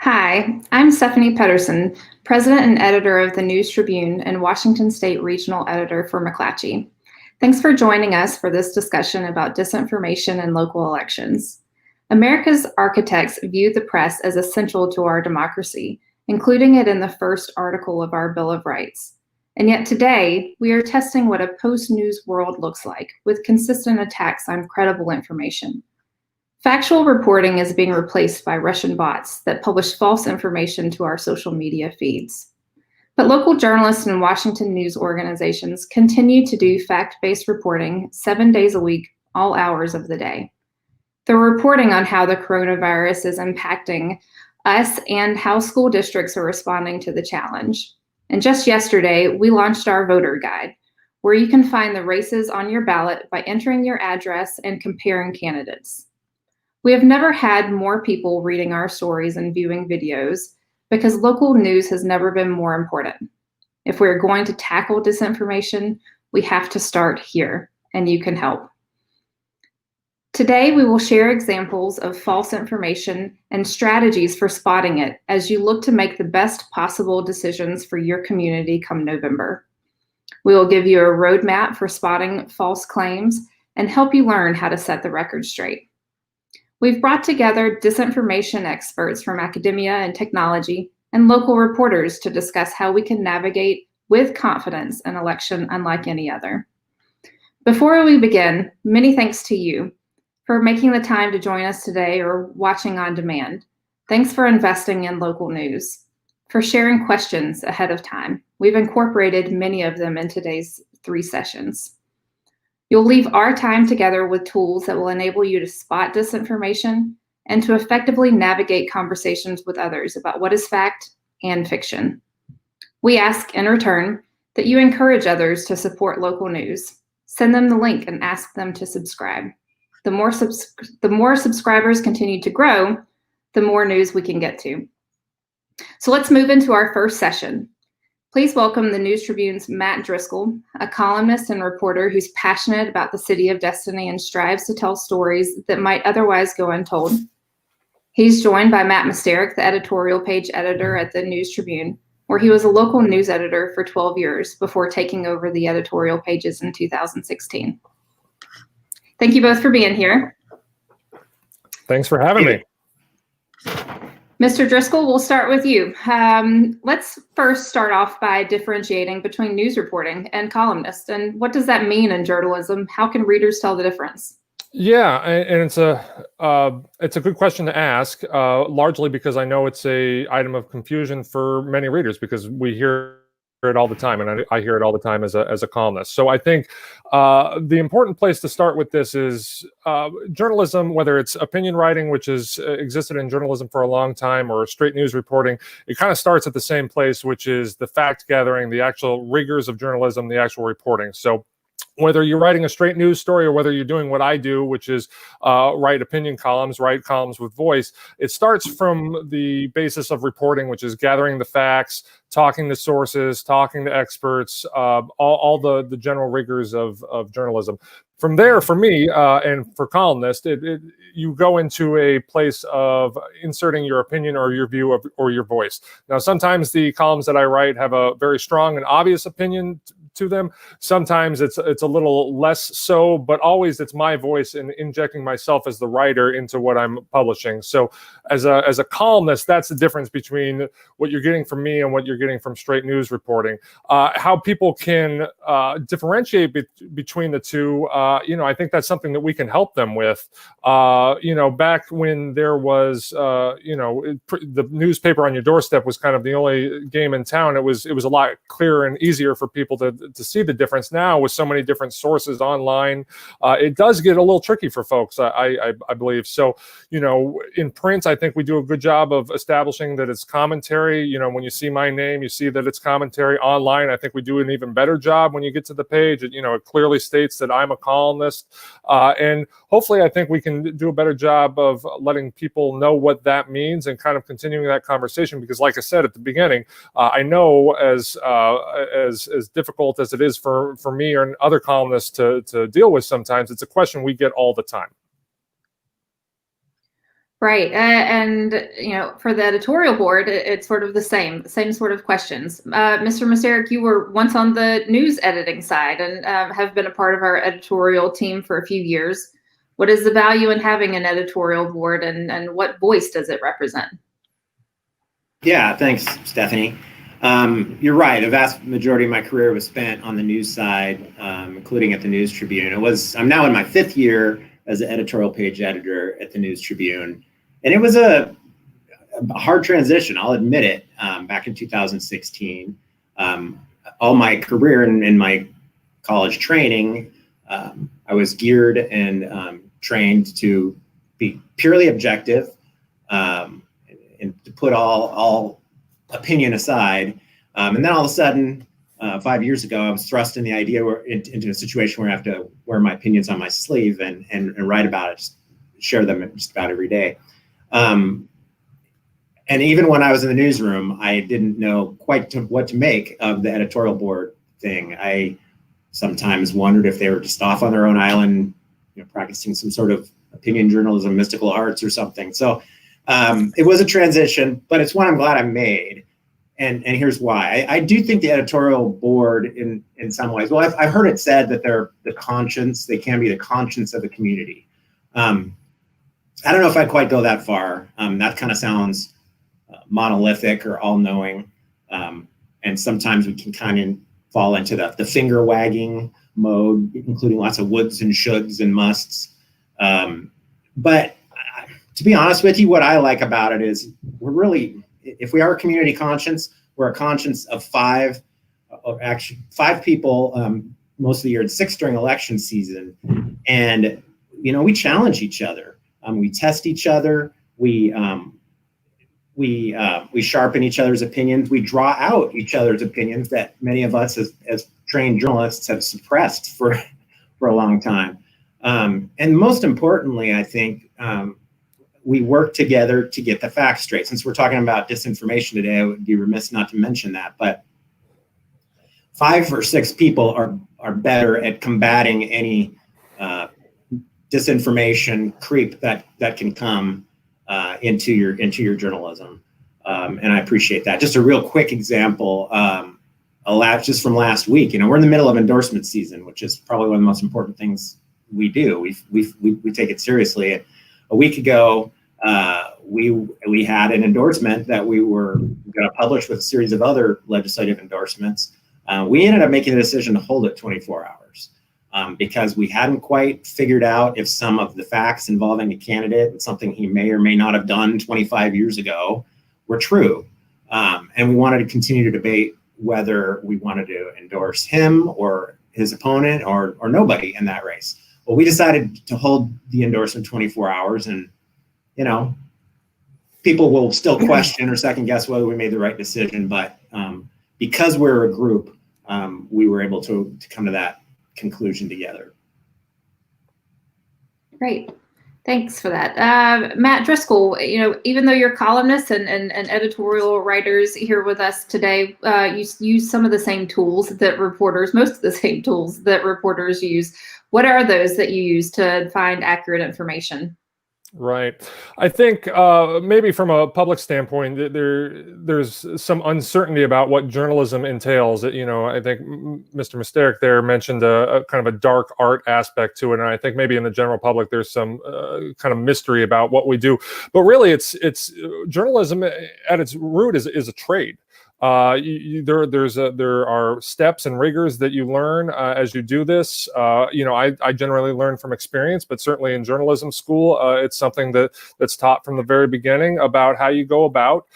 Hi, I'm Stephanie Pedersen, President and Editor of the News Tribune and Washington State Regional Editor for McClatchy. Thanks for joining us for this discussion about disinformation in local elections. America's architects viewed the press as essential to our democracy, including it in the first article of our Bill of Rights. And yet today, we are testing what a post-news world looks like with consistent attacks on credible information. Factual reporting is being replaced by Russian bots that publish false information to our social media feeds. But local journalists and Washington news organizations continue to do fact-based reporting 7 days a week, all hours of the day. They're reporting on how the coronavirus is impacting us and how school districts are responding to the challenge. And just yesterday, we launched our voter guide, where you can find the races on your ballot by entering your address and comparing candidates. We have never had more people reading our stories and viewing videos because local news has never been more important. If we're going to tackle disinformation, we have to start here, and you can help. Today, we will share examples of false information and strategies for spotting it as you look to make the best possible decisions for your community come November. We will give you a roadmap for spotting false claims and help you learn how to set the record straight. We've brought together disinformation experts from academia and technology and local reporters to discuss how we can navigate with confidence an election unlike any other. Before we begin, many thanks to you for making the time to join us today or watching on demand. Thanks for investing in local news, for sharing questions ahead of time. We've incorporated many of them in today's 3 sessions. You'll leave our time together with tools that will enable you to spot disinformation and to effectively navigate conversations with others about what is fact and fiction. We ask in return that you encourage others to support local news. Send them the link and ask them to subscribe. The more subscribers continue to grow, the more news we can get to. So let's move into our first session. Please welcome the News Tribune's Matt Driscoll, a columnist and reporter who's passionate about the city of Destiny and strives to tell stories that might otherwise go untold. He's joined by Matt MISTEREK, the editorial page editor at the News Tribune, where he was a local news editor for 12 years before taking over the editorial pages in 2016. Thank you both for being here. Thanks for having me. Mr. Driscoll, we'll start with you. Let's first start off by differentiating between news reporting and columnist. And what does that mean in journalism? How can readers tell the difference? Yeah, and it's a good question to ask, largely because I know it's a item of confusion for many readers because we hear it all the time, and I hear it all the time as a columnist. So I think the important place to start with this is journalism, whether it's opinion writing, which has existed in journalism for a long time, or straight news reporting. It kind of starts at the same place, which is the fact gathering, the actual rigors of journalism, the actual reporting. So whether you're writing a straight news story or whether you're doing what I do, which is write opinion columns, write columns with voice, it starts from the basis of reporting, which is gathering the facts, talking to sources, talking to experts, all the general rigors of journalism. From there, for me and for columnists, you go into a place of inserting your opinion or your view or your voice. Now, sometimes the columns that I write have a very strong and obvious opinion to them. Sometimes it's a little less so, but always it's my voice and injecting myself as the writer into what I'm publishing. So as a columnist, that's the difference between what you're getting from me and what you're getting from straight news reporting. How people can differentiate between the two, I think that's something that we can help them with. Back when there was, the newspaper on your doorstep was kind of the only game in town. It was a lot clearer and easier for people to see the difference. Now with so many different sources online, it does get a little tricky for folks, I believe. So, in print, I think we do a good job of establishing that it's commentary. When you see my name, you see that it's commentary. Online, I think we do an even better job when you get to the page. It clearly states that I'm a columnist. And hopefully, I think we can do a better job of letting people know what that means and kind of continuing that conversation. Because like I said at the beginning, I know as difficult as it is for me and other columnists to deal with sometimes, it's a question we get all the time. Right. And, for the editorial board, it's sort of the same sort of questions. Mr. MISTEREK, you were once on the news editing side and have been a part of our editorial team for a few years. What is the value in having an editorial board, and what voice does it represent? Yeah, thanks, Stephanie. You're right. The vast majority of my career was spent on the news side, including at the News Tribune. I'm now in my 5th year as an editorial page editor at the News Tribune. And it was a hard transition, I'll admit it, back in 2016. All my career and my college training, I was geared and trained to be purely objective and to put all opinion aside. And then all of a sudden, 5 years ago, I was thrust in the idea into a situation where I have to wear my opinions on my sleeve and write about it, just share them just about every day. And even when I was in the newsroom, I didn't know quite what to make of the editorial board thing. I sometimes wondered if they were just off on their own island, practicing some sort of opinion journalism, mystical arts or something. So it was a transition, but it's one I'm glad I made. And here's why. I do think the editorial board in some ways, well, I've heard it said that they're the conscience, they can be the conscience of the community. I don't know if I'd quite go that far. That kind of sounds monolithic or all-knowing. And sometimes we can kind of fall into the finger wagging mode, including lots of woulds and shoulds and musts. But to be honest with you, what I like about it is we're really, if we are a community conscience, we're a conscience of 5 people most of the year, and 6 during election season. And, we challenge each other. We test each other. We sharpen each other's opinions. We draw out each other's opinions that many of us as trained journalists have suppressed for a long time. And most importantly, I think we work together to get the facts straight. Since we're talking about disinformation today, I would be remiss not to mention that. But 5 or 6 people are better at combating any disinformation creep that can come into your journalism, and I appreciate that. Just a real quick example, just from last week. We're in the middle of endorsement season, which is probably one of the most important things we do. We take it seriously. A week ago, we had an endorsement that we were going to publish with a series of other legislative endorsements. We ended up making the decision to hold it 24 hours. Because we hadn't quite figured out if some of the facts involving a candidate and something he may or may not have done 25 years ago were true. And we wanted to continue to debate whether we wanted to endorse him or his opponent or nobody in that race. Well, we decided to hold the endorsement 24 hours, and, people will still question or second guess whether we made the right decision. But because we're a group, we were able to come to that conclusion together. Great. Thanks for that. Matt Driscoll, even though you're columnists and editorial writers here with us today, you use some of the same tools that most of the same tools that reporters use. What are those that you use to find accurate information? Right. I think maybe from a public standpoint, there's some uncertainty about what journalism entails. I think Mr. MISTEREK there mentioned a kind of a dark art aspect to it, and I think maybe in the general public there's some kind of mystery about what we do. But really, it's journalism at its root is a trade. There are steps and rigors that you learn as you do this. I generally learn from experience, but certainly in journalism school, it's something that's taught from the very beginning about how you go about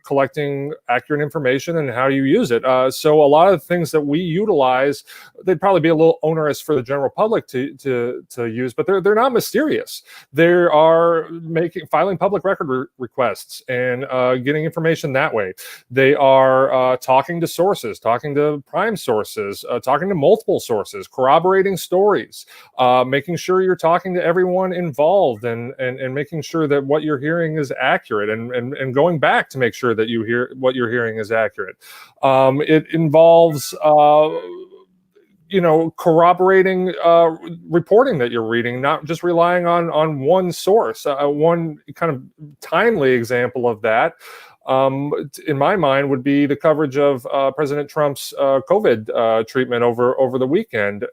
collecting accurate information and how you use it. So a lot of the things that we utilize, they'd probably be a little onerous for the general public to use, but they're not mysterious. They are filing public record requests and getting information that way. They are talking to sources, talking to prime sources, talking to multiple sources, corroborating stories, making sure you're talking to everyone involved and making sure that what you're hearing is accurate and going back to make sure that what you're hearing is accurate. It involves corroborating reporting that you're reading, not just relying on one source. One kind of timely example of that, in my mind, would be the coverage of President Trump's COVID treatment over the weekend.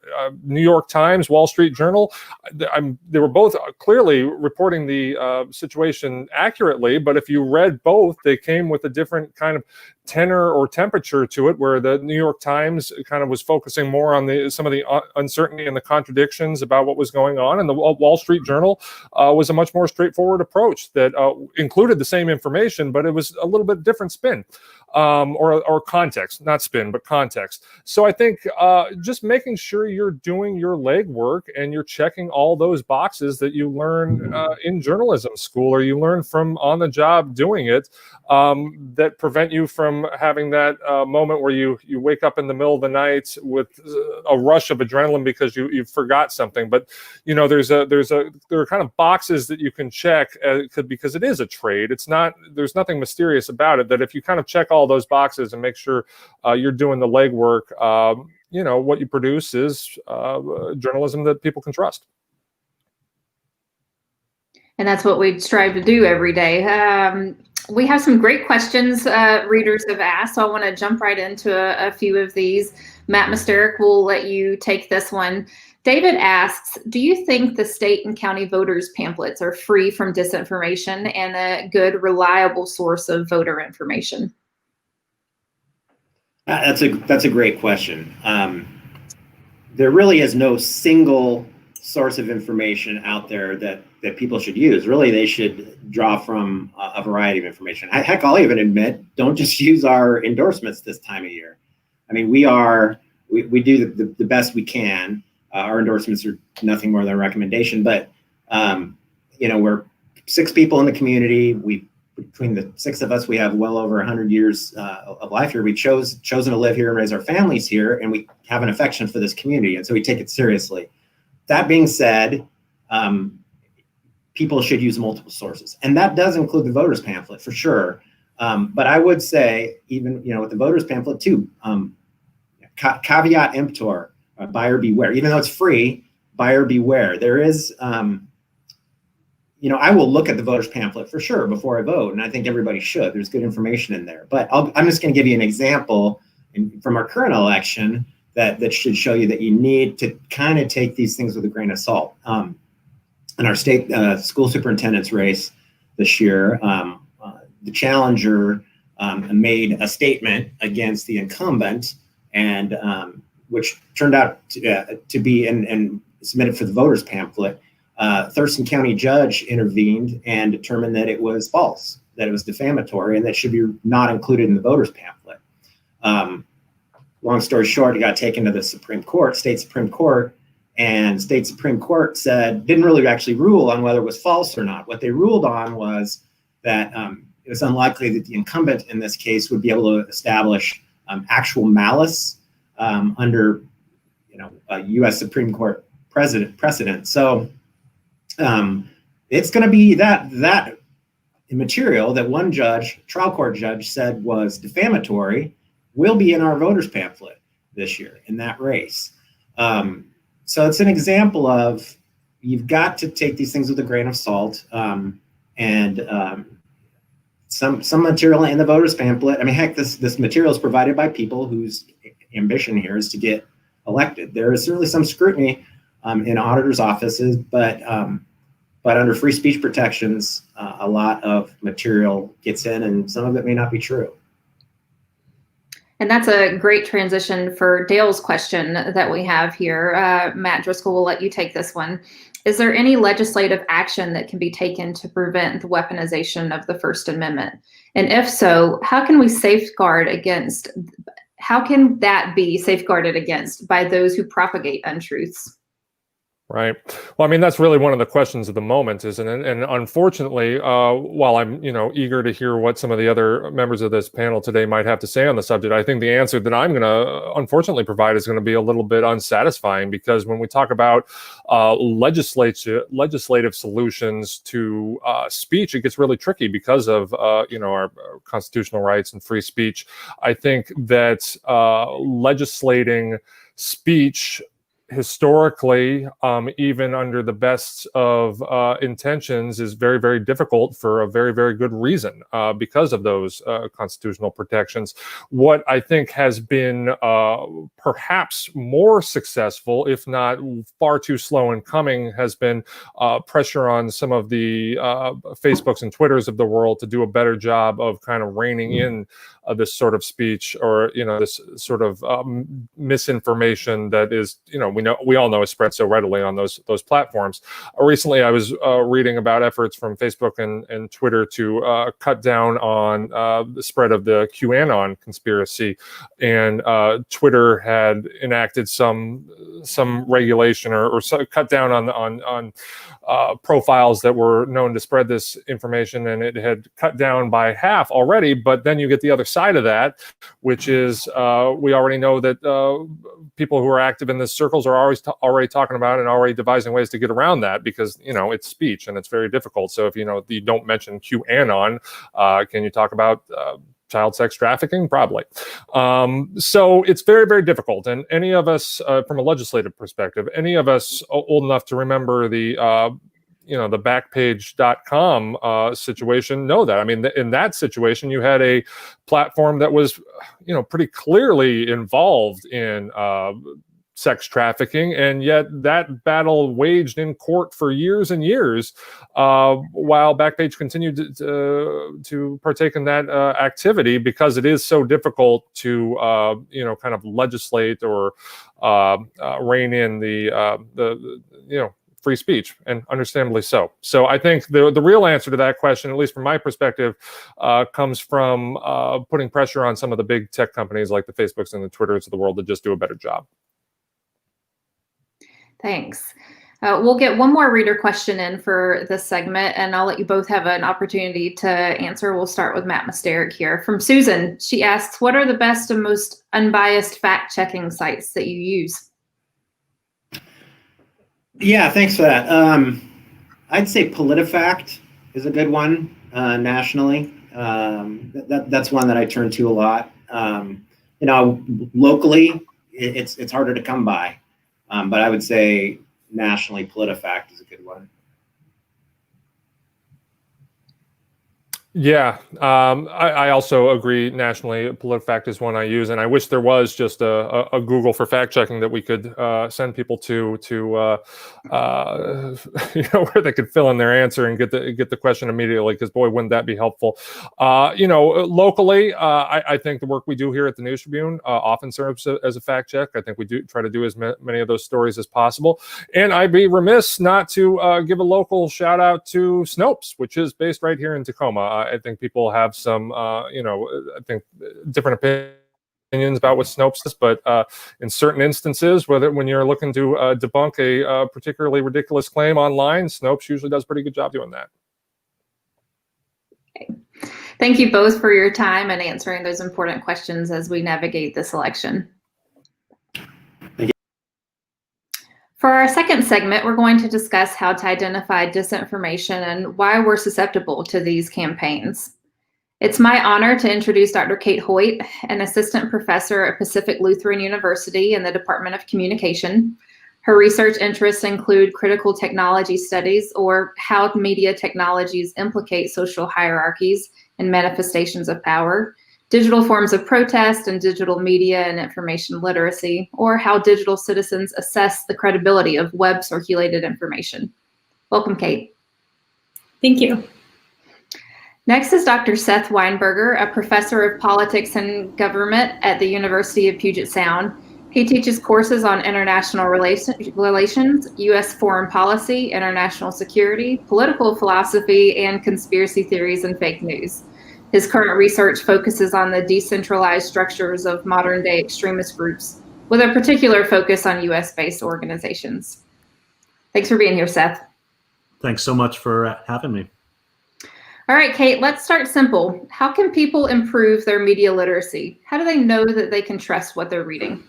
New York Times, Wall Street Journal, they were both clearly reporting the situation accurately, but if you read both, they came with a different kind of tenor or temperature to it, where the New York Times kind of was focusing more on some of the uncertainty and the contradictions about what was going on, and the Wall Street Journal was a much more straightforward approach that included the same information, but it was a little bit different spin, or context, not spin, but context. So I think just making sure you're doing your legwork and you're checking all those boxes that you learn in journalism school, or you learn from on the job doing it, that prevent you from having that moment where you wake up in the middle of the night with a rush of adrenaline because you forgot something. But there are kind of boxes that you can check because it is a trade. There's nothing mysterious about it, that if you kind of check all those boxes and make sure you're doing the legwork, what you produce is journalism that people can trust. And that's what we strive to do every day. We have some great questions readers have asked, so I want to jump right into a few of these. Matt MISTEREK, will let you take this one. David asks, do you think the state and county voters pamphlets are free from disinformation and a good, reliable source of voter information? That's a great question. There really is no single source of information out there that people should use. Really, they should draw from a variety of information. Heck, I'll even admit, don't just use our endorsements this time of year. I mean, we do the best we can. Our endorsements are nothing more than a recommendation, but we're 6 people in the community. Between the 6 of us, we have well over 100 years of life here. We've chosen to live here and raise our families here, and we have an affection for this community, and so we take it seriously. That being said, people should use multiple sources, and that does include the voters pamphlet for sure. But I would say, even with the voters pamphlet too, caveat emptor, buyer beware. Even though it's free, buyer beware. There is, I will look at the voters pamphlet for sure before I vote, and I think everybody should. There's good information in there. But I'm just going to give you an example from our current election that should show you that you need to kind of take these things with a grain of salt. In our state school superintendent's race this year, the challenger made a statement against the incumbent, and which turned out to be and submitted for the voters pamphlet. Thurston County judge intervened and determined that it was false, that it was defamatory, and that should be not included in the voters pamphlet. Long story short, it got taken to the Supreme Court, state Supreme Court, and state Supreme Court didn't really actually rule on whether it was false or not. What they ruled on was that it was unlikely that the incumbent in this case would be able to establish actual malice under a U.S. Supreme Court precedent. So it's going to be that material that one trial court judge said was defamatory will be in our voters pamphlet this year in that race. So it's an example of, you've got to take these things with a grain of salt, and some material in the voters pamphlet. I mean, heck, this material is provided by people whose ambition here is to get elected. There is certainly some scrutiny in auditors' offices, but under free speech protections, a lot of material gets in, and some of it may not be true. And that's a great transition for Dale's question that we have here. Matt Driscoll, will let you take this one. Is there any legislative action that can be taken to prevent the weaponization of the First Amendment? And if so, how can that be safeguarded against by those who propagate untruths? Right. Well, I mean, that's really one of the questions of the moment, isn't it? And unfortunately, while I'm, eager to hear what some of the other members of this panel today might have to say on the subject, I think the answer that I'm going to unfortunately provide is going to be a little bit unsatisfying, because when we talk about legislative solutions to speech, it gets really tricky because of, our constitutional rights and free speech. I think that legislating speech historically, even under the best of intentions, is very, very difficult for a very, very good reason, because of those constitutional protections. What I think has been perhaps more successful, if not far too slow in coming, has been pressure on some of the Facebooks and Twitters of the world to do a better job of kind of reining in this sort of speech, or this sort of misinformation that is, we all know is spread so readily on those platforms. Recently, I was reading about efforts from Facebook and Twitter to cut down on the spread of the QAnon conspiracy, and Twitter had enacted some regulation or cut down on profiles that were known to spread this information, and it had cut down by half already. But then you get the other side of that, which is we already know that people who are active in these circles are already talking about and already devising ways to get around that, because it's speech and it's very difficult. So if you don't mention QAnon, can you talk about child sex trafficking? Probably. So it's very, very difficult. And any of us, from a legislative perspective, any of us old enough to remember the the Backpage.com situation know that. I mean, in that situation, you had a platform that was, pretty clearly involved in sex trafficking, and yet that battle waged in court for years and years, while Backpage continued to partake in that activity, because it is so difficult to kind of legislate or rein in the free speech, and understandably so. So I think the real answer to that question, at least from my perspective, comes from putting pressure on some of the big tech companies like the Facebooks and the Twitters of the world to just do a better job. Thanks. We'll get one more reader question in for this segment, and I'll let you both have an opportunity to answer. We'll start with Matt Misterek here. From Susan, she asks, what are the best and most unbiased fact-checking sites that you use? Yeah, thanks for that. I'd say PolitiFact is a good one nationally. That's one that I turn to a lot. Locally, it's harder to come by, but I would say nationally, PolitiFact is a good one. Yeah, I also agree nationally. PolitiFact is one I use, and I wish there was just a Google for fact checking that we could send people to where they could fill in their answer and get the question immediately. Because boy, wouldn't that be helpful? Locally, I think the work we do here at the News Tribune often serves as a fact check. I think we do try to do as many of those stories as possible, and I'd be remiss not to give a local shout out to Snopes, which is based right here in Tacoma. I think people have some, I think different opinions about what Snopes is, but in certain instances, when you're looking to debunk a particularly ridiculous claim online, Snopes usually does a pretty good job doing that. Okay. Thank you both for your time and answering those important questions as we navigate this election. For our second segment, we're going to discuss how to identify disinformation and why we're susceptible to these campaigns. It's my honor to introduce Dr. Kate HOYT, an assistant professor at Pacific Lutheran University in the Department of Communication. Her research interests include critical technology studies, or how media technologies implicate social hierarchies and manifestations of power, digital forms of protest and digital media and information literacy, or how digital citizens assess the credibility of web-circulated information. Welcome, Kate. Thank you. Next is Dr. Seth Weinberger, a professor of politics and government at the University of Puget Sound. He teaches courses on international relations, U.S. foreign policy, international security, political philosophy, and conspiracy theories and fake news. His current research focuses on the decentralized structures of modern-day extremist groups, with a particular focus on U.S.-based organizations. Thanks for being here, Seth. Thanks so much for having me. All right, Kate, let's start simple. How can people improve their media literacy? How do they know that they can trust what they're reading?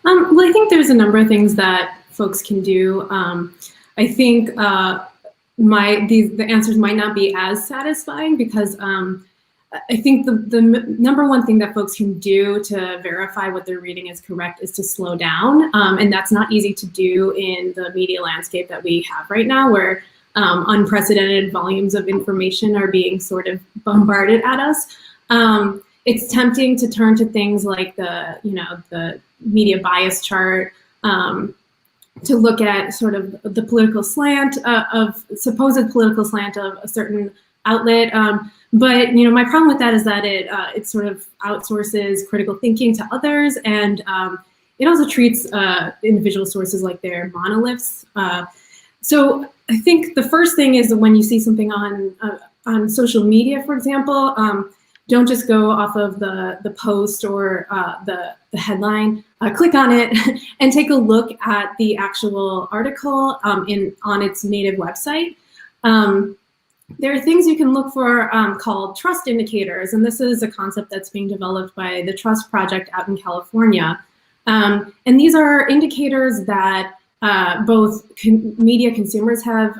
Well, I think there's a number of things that folks can do. I think the answers might not be as satisfying because I think the number one thing that folks can do to verify what they're reading is correct is to slow down. And that's not easy to do in the media landscape that we have right now, where unprecedented volumes of information are being sort of bombarded at us. It's tempting to turn to things like the media bias chart, to look at sort of the political slant supposed political slant of a certain outlet. But my problem with that is that it sort of outsources critical thinking to others, and it also treats individual sources like they're monoliths. So I think the first thing is that when you see something on social media, for example, don't just go off of the post or the headline. Click on it and take a look at the actual article on its native website. There are things you can look for called trust indicators, and this is a concept that's being developed by the Trust Project out in California. And these are indicators that both media consumers have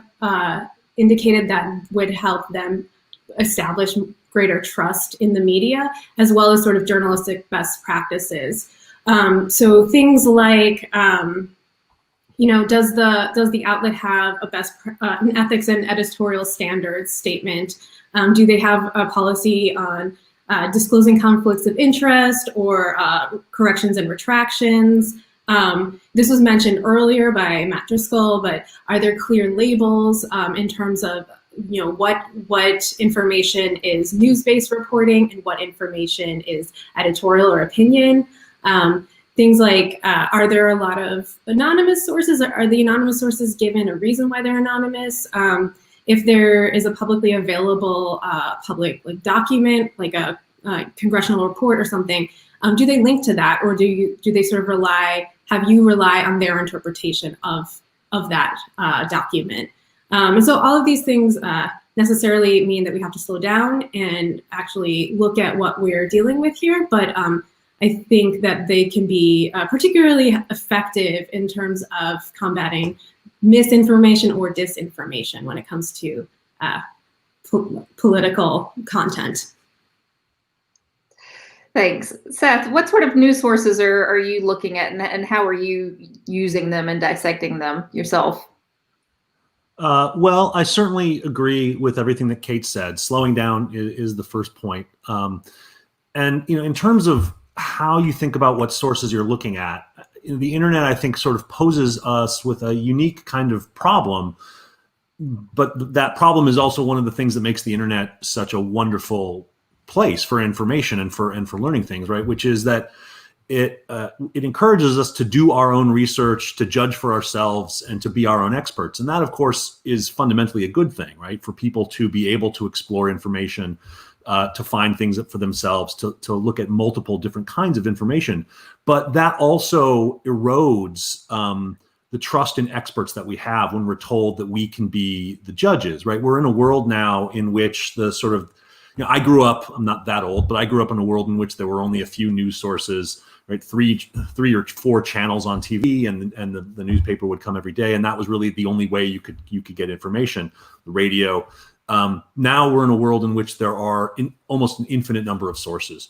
indicated that would help them establish greater trust in the media, as well as sort of journalistic best practices. So things like, does the outlet have an ethics and editorial standards statement? Do they have a policy on disclosing conflicts of interest or corrections and retractions? This was mentioned earlier by Matt Driscoll, but are there clear labels in terms of what information is news-based reporting and what information is editorial or opinion? Things like, are there a lot of anonymous sources? Are the anonymous sources given a reason why they're anonymous? If there is a publicly available public document, like a congressional report or something, do they link to that, or do they sort of have you rely on their interpretation of that document? And so all of these things necessarily mean that we have to slow down and actually look at what we're dealing with here. But I think that they can be particularly effective in terms of combating misinformation or disinformation when it comes to political content. Thanks. Seth, what sort of news sources are you looking at, and how are you using them and dissecting them yourself? Well, I certainly agree with everything that Kate said. Slowing down is the first point. And in terms of how you think about what sources you're looking at, the internet, I think, sort of poses us with a unique kind of problem. But that problem is also one of the things that makes the internet such a wonderful place for information and for learning things, right? Which is that it encourages us to do our own research, to judge for ourselves, and to be our own experts. And that, of course, is fundamentally a good thing, right? For people to be able to explore information, to find things for themselves, to look at multiple different kinds of information. But that also erodes the trust in experts that we have when we're told that we can be the judges, right? We're in a world now in which the sort of, I grew up, I'm not that old, but I grew up in a world in which there were only a few news sources, right? Three or four channels on TV, and the newspaper would come every day, and that was really the only way you could get information. The radio. Now we're in a world in which there are almost an infinite number of sources,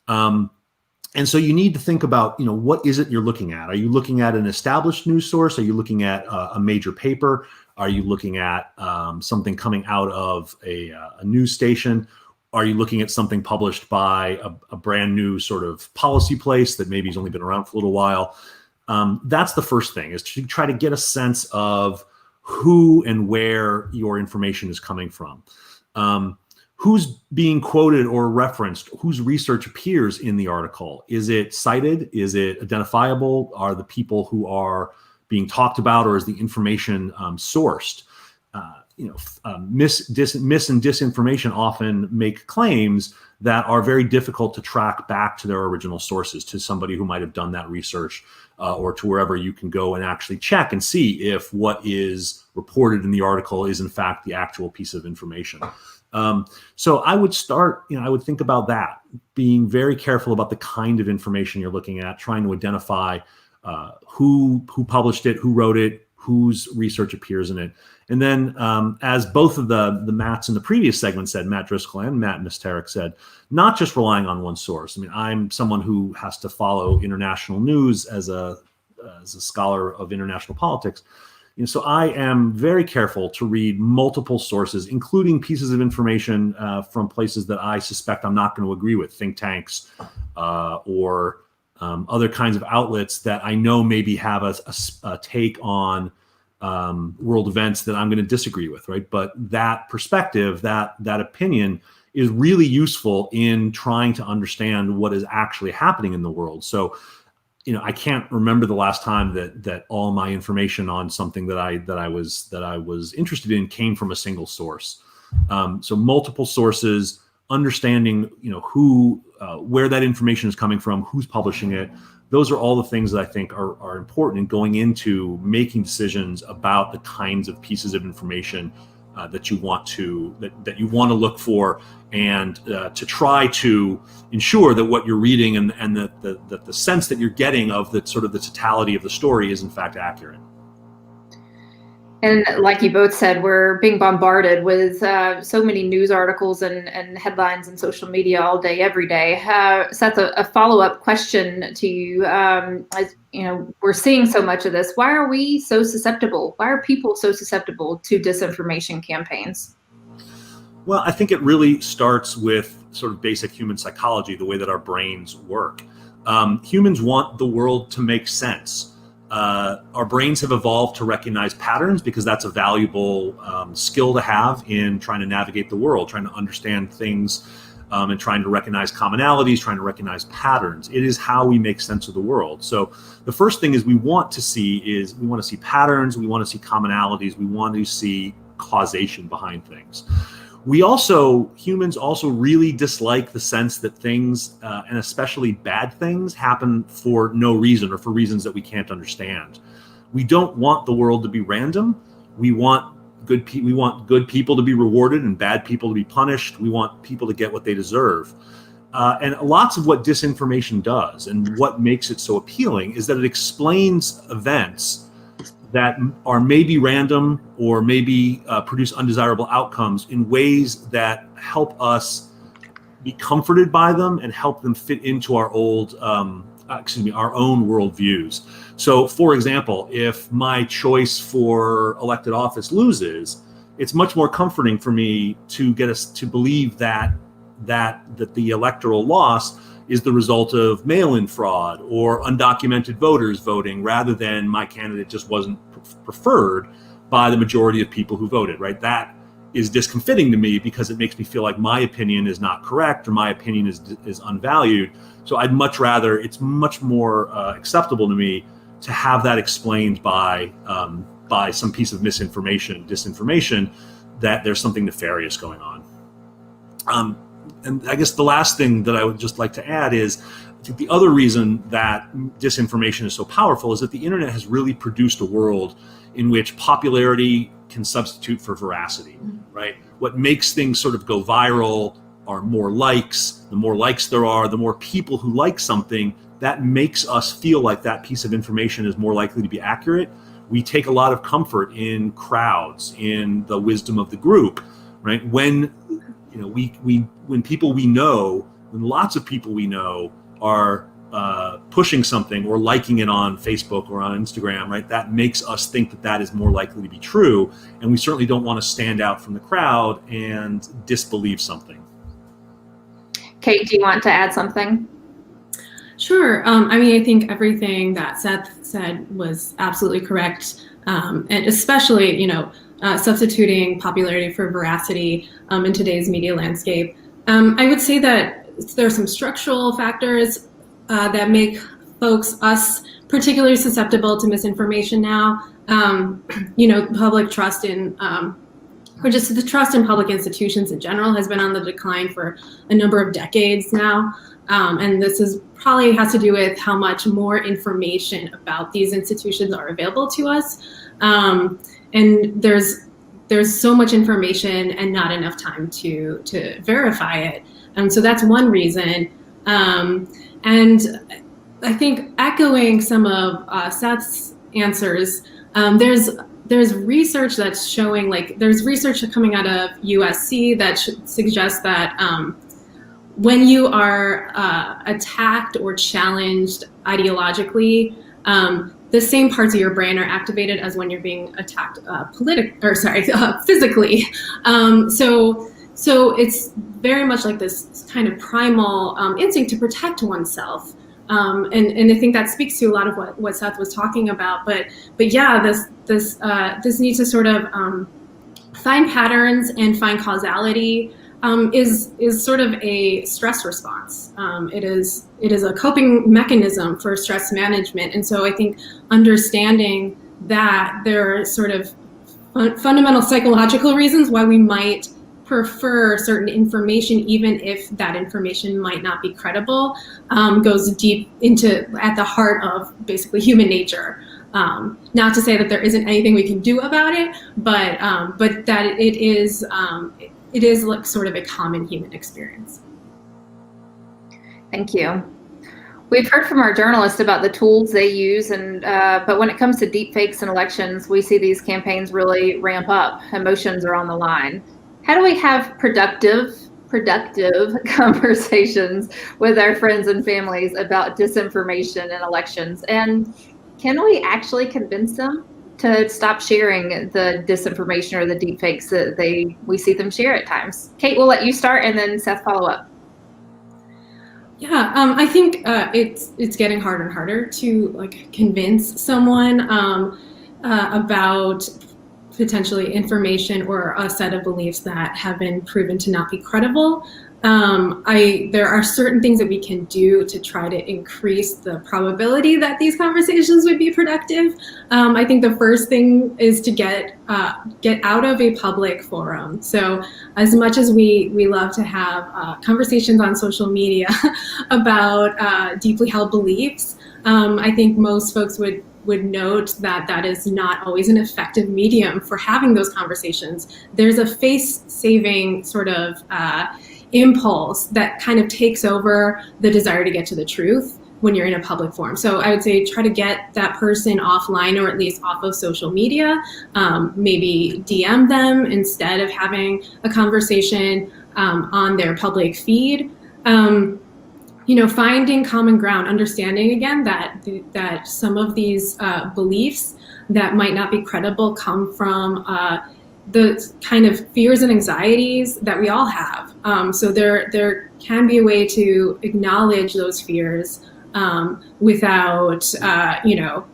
and so you need to think about what is it you're looking at? Are you looking at an established news source? Are you looking at a major paper? Are you looking at something coming out of a news station? Are you looking at something published by a brand new sort of policy place that maybe has only been around for a little while? That's the first thing, is to try to get a sense of who and where your information is coming from. Who's being quoted or referenced? Whose research appears in the article? Is it cited? Is it identifiable? Are the people who are being talked about, or is the information sourced? mis and disinformation often make claims that are very difficult to track back to their original sources, to somebody who might have done that research, or to wherever you can go and actually check and see if what is reported in the article is in fact the actual piece of information. So I would start, I would think about that, being very careful about the kind of information you're looking at, trying to identify who published it, who wrote it, whose research appears in it. And then, as both of the Matts in the previous segment said, Matt Driscoll and Matt MISTEREK said, not just relying on one source. I mean, I'm someone who has to follow international news as a scholar of international politics. So I am very careful to read multiple sources, including pieces of information from places that I suspect I'm not going to agree with, think tanks or other kinds of outlets that I know maybe have a take on world events that I'm going to disagree with, right? But that perspective, that opinion is really useful in trying to understand what is actually happening in the world. So, I can't remember the last time that all my information on something that I was interested in came from a single source. So multiple sources, understanding, where that information is coming from, who's publishing it. Those are all the things that I think are important in going into making decisions about the kinds of pieces of information that you want to look for, and to try to ensure that what you're reading and the sense that you're getting of the sort of the totality of the story is in fact accurate. And like you both said, we're being bombarded with so many news articles and headlines and social media all day, every day. Seth, a follow-up question to you. As we're seeing so much of this. Why are we so susceptible? Why are people so susceptible to disinformation campaigns? Well, I think it really starts with sort of basic human psychology, the way that our brains work. Humans want the world to make sense. Our brains have evolved to recognize patterns because that's a valuable skill to have in trying to navigate the world, trying to understand things, and trying to recognize commonalities, trying to recognize patterns. It is how we make sense of the world. So the first thing we want to see patterns, we want to see commonalities, we want to see causation behind things. Humans also really dislike the sense that things, and especially bad things, happen for no reason or for reasons that we can't understand. We don't want the world to be random. We want good people to be rewarded and bad people to be punished. We want people to get what they deserve. And lots of what disinformation does and what makes it so appealing is that it explains events that are maybe random or maybe produce undesirable outcomes in ways that help us be comforted by them and help them fit into our own worldviews. So, for example, if my choice for elected office loses, it's much more comforting for me to get us to believe that the electoral loss is the result of mail-in fraud or undocumented voters voting, rather than my candidate just wasn't preferred by the majority of people who voted, right? That is discomfiting to me because it makes me feel like my opinion is not correct or my opinion is unvalued. So I'd much rather, it's much more acceptable to me to have that explained by some piece of disinformation, that there's something nefarious going on. And I guess the last thing that I would just like to add is, I think the other reason that disinformation is so powerful is that the internet has really produced a world in which popularity can substitute for veracity, right? What makes things sort of go viral are more likes. The more likes there are, the more people who like something, that makes us feel like that piece of information is more likely to be accurate. We take a lot of comfort in crowds, in the wisdom of the group, right? When when lots of people we know are pushing something or liking it on Facebook or on Instagram, right? That makes us think that is more likely to be true. And we certainly don't want to stand out from the crowd and disbelieve something. Kate, do you want to add something? Sure. I think everything that Seth said was absolutely correct. And especially, substituting popularity for veracity in today's media landscape. I would say that there are some structural factors that make us particularly susceptible to misinformation now. Public trust in or just the trust in public institutions in general has been on the decline for a number of decades now. And this is probably has to do with how much more information about these institutions are available to us. And there's so much information and not enough time to verify it. So that's one reason. And I think echoing some of Seth's answers, there's research that's showing, like, there's research coming out of USC that suggests that when you are attacked or challenged ideologically, the same parts of your brain are activated as when you're being attacked physically. So it's very much like this kind of primal instinct to protect oneself. And I think that speaks to a lot of what Seth was talking about. But yeah, this needs to sort of find patterns and find causality. Is sort of a stress response. It is a coping mechanism for stress management. And so I think understanding that there are sort of fundamental psychological reasons why we might prefer certain information, even if that information might not be credible, goes deep at the heart of basically human nature. Not to say that there isn't anything we can do about it, but that it is like sort of a common human experience. Thank you. We've heard from our journalists about the tools they use, but when it comes to deepfakes and elections, we see these campaigns really ramp up. Emotions are on the line. How do we have productive conversations with our friends and families about disinformation and elections? And can we actually convince them to stop sharing the disinformation or the deepfakes that we see them share at times? Kate, we'll let you start, and then Seth follow up. Yeah, I think it's getting harder and harder to convince someone about potentially information or a set of beliefs that have been proven to not be credible. There are certain things that we can do to try to increase the probability that these conversations would be productive. I think the first thing is to get out of a public forum. So as much as we love to have conversations on social media about deeply held beliefs, I think most folks would note that that is not always an effective medium for having those conversations. There's a face-saving sort of impulse that kind of takes over the desire to get to the truth when you're in a public forum. So I would say try to get that person offline, or at least off of social media. Maybe DM them instead of having a conversation on their public feed. Finding common ground, understanding again that some of these beliefs that might not be credible come from the kind of fears and anxieties that we all have. So there can be a way to acknowledge those fears without,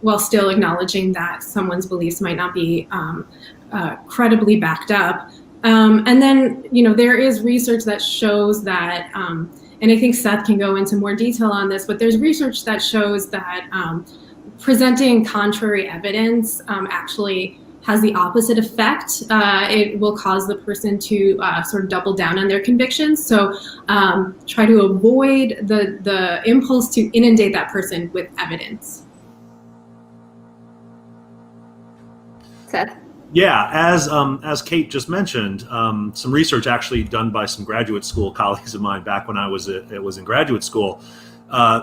while still acknowledging that someone's beliefs might not be credibly backed up. And then, there is research that shows that, and I think Seth can go into more detail on this, but there's research that shows that presenting contrary evidence actually has the opposite effect. It will cause the person to sort of double down on their convictions. So try to avoid the impulse to inundate that person with evidence. Seth? Yeah, as Kate just mentioned, some research actually done by some graduate school colleagues of mine back when I was in graduate school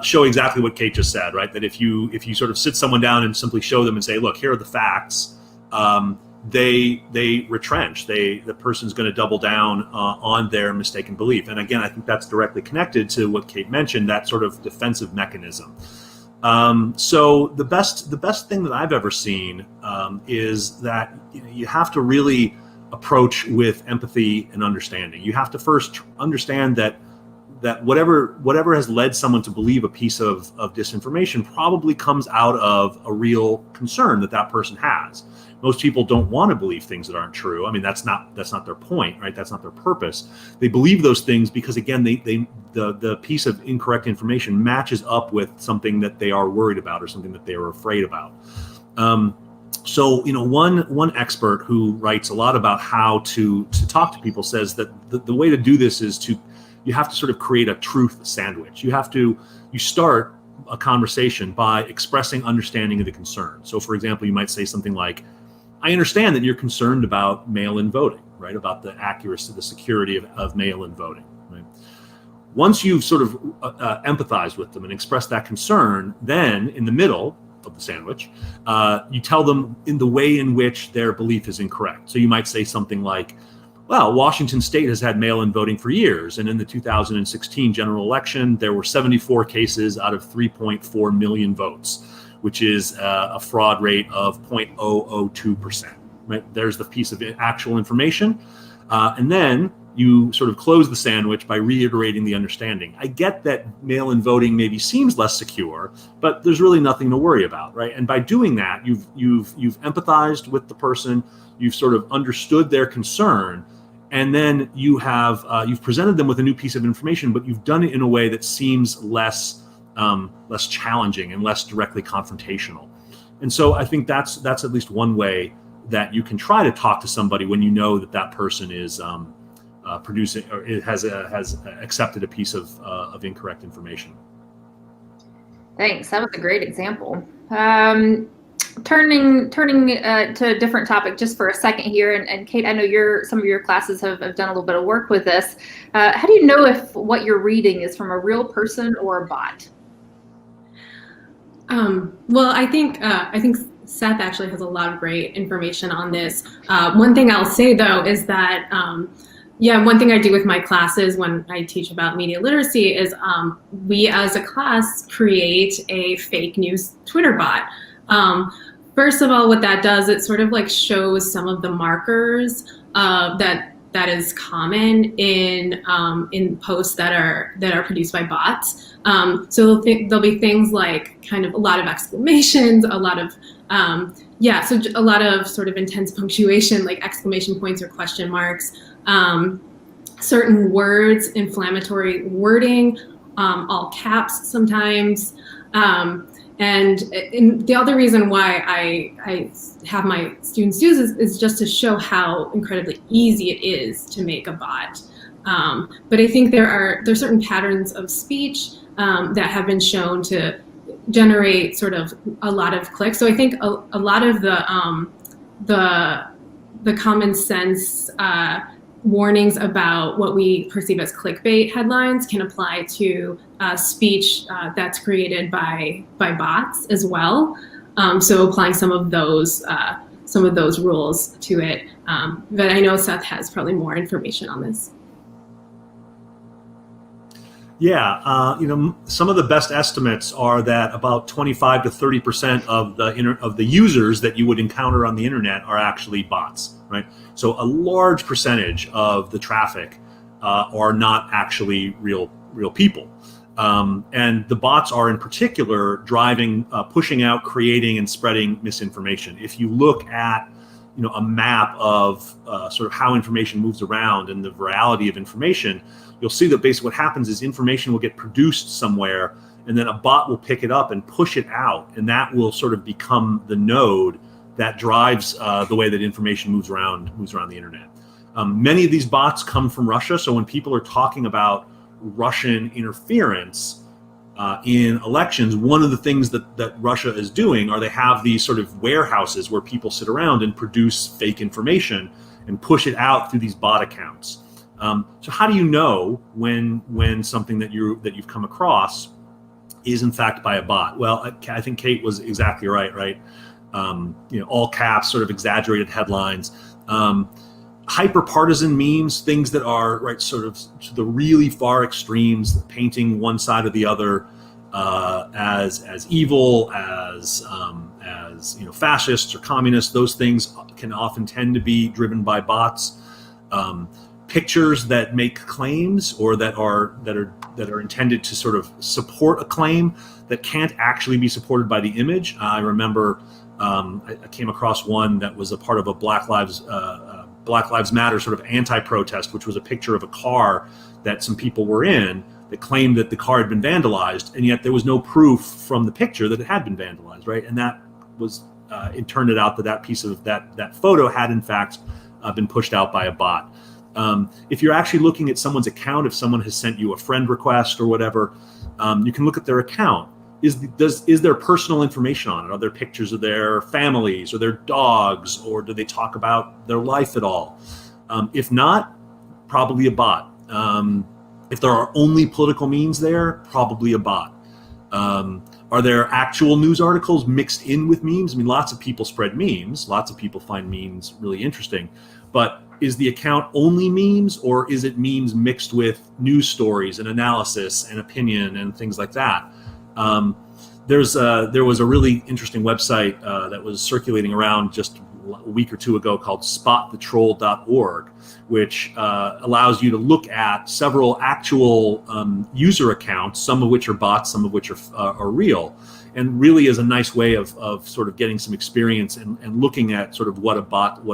show exactly what Kate just said, right? That if you sort of sit someone down and simply show them and say, look, here are the facts, they retrench. The person's going to double down on their mistaken belief. And again, I think that's directly connected to what Kate mentioned, that sort of defensive mechanism. So the best thing that I've ever seen is that you have to really approach with empathy and understanding. You have to first understand that whatever has led someone to believe a piece of disinformation probably comes out of a real concern that person has. Most people don't want to believe things that aren't true. I mean, that's not their point, right? That's not their purpose. They believe those things because, again, the piece of incorrect information matches up with something that they are worried about or something that they are afraid about. So, one expert who writes a lot about how to talk to people says that the way to do this is you have to sort of create a truth sandwich. You start a conversation by expressing understanding of the concern. So, for example, you might say something like, I understand that you're concerned about mail-in voting, right? About the accuracy, the security of mail-in voting, right? Once you've sort of empathized with them and expressed that concern, then in the middle of the sandwich, you tell them in the way in which their belief is incorrect. So you might say something like, well, Washington State has had mail-in voting for years, and in the 2016 general election, there were 74 cases out of 3.4 million votes, which is a fraud rate of 0.002%. Right? There's the piece of actual information, and then you sort of close the sandwich by reiterating the understanding. I get that mail-in voting maybe seems less secure, but there's really nothing to worry about, right? And by doing that, you've empathized with the person, you've sort of understood their concern, and then you've presented them with a new piece of information, but you've done it in a way that seems less challenging and less directly confrontational. And so I think that's at least one way that you can try to talk to somebody when you know that person is producing or it has accepted a piece of incorrect information. Thanks. That was a great example. Turning to a different topic just for a second here, and Kate, I know some of your classes have done a little bit of work with this. How do you know if what you're reading is from a real person or a bot? Well, I think Seth actually has a lot of great information on this. One thing I'll say though is that one thing I do with my classes when I teach about media literacy is we as a class create a fake news Twitter bot. First of all, what that does, it sort of like shows some of the markers that is common in posts that are produced by bots. So there'll be things like kind of a lot of exclamations, a lot of so a lot of sort of intense punctuation, like exclamation points or question marks, certain words, inflammatory wording, all caps sometimes. And the other reason why I have my students do this is just to show how incredibly easy it is to make a bot. But I think there's certain patterns of speech that have been shown to generate sort of a lot of clicks. So I think a lot of the common sense warnings about what we perceive as clickbait headlines can apply to speech that's created by bots as well. So applying some of those rules to it. But I know Seth has probably more information on this. Yeah, some of the best estimates are that about 25 to 30% of the users that you would encounter on the internet are actually bots, right? So a large percentage of the traffic are not actually real people. And the bots are in particular driving, pushing out, creating, and spreading misinformation. If you look at a map of sort of how information moves around and the virality of information, you'll see that basically what happens is information will get produced somewhere, and then a bot will pick it up and push it out, and that will sort of become the node that drives the way that information moves around the internet. Many of these bots come from Russia, so when people are talking about Russian interference in elections, one of the things that Russia is doing are they have these sort of warehouses where people sit around and produce fake information and push it out through these bot accounts. So how do you know when something that you've come across is in fact by a bot? Well, I think Kate was exactly right? All caps, sort of exaggerated headlines, hyper-partisan memes, things that are sort of to the really far extremes, painting one side or the other as evil, as fascists or communists. Those things can often tend to be driven by bots. Pictures that make claims or that are intended to sort of support a claim that can't actually be supported by the image. I remember I came across one that was a part of a Black Lives Matter sort of anti-protest, which was a picture of a car that some people were in that claimed that the car had been vandalized, and yet there was no proof from the picture that it had been vandalized, right? And that was it turned out that that piece of that photo had in fact been pushed out by a bot. If you're actually looking at someone's account, if someone has sent you a friend request or whatever, you can look at their account. Is there personal information on it? Are there pictures of their families or their dogs, or do they talk about their life at all? If not, probably a bot. If there are only political memes there, probably a bot. Are there actual news articles mixed in with memes? I mean, lots of people spread memes. Lots of people find memes really interesting. But is the account only memes, or is it memes mixed with news stories and analysis and opinion and things like that? There was a really interesting website that was circulating around just a week or two ago called spotthetroll.org, which allows you to look at several actual user accounts, some of which are bots, some of which are real, and really is a nice way of sort of getting some experience and looking at sort of what bot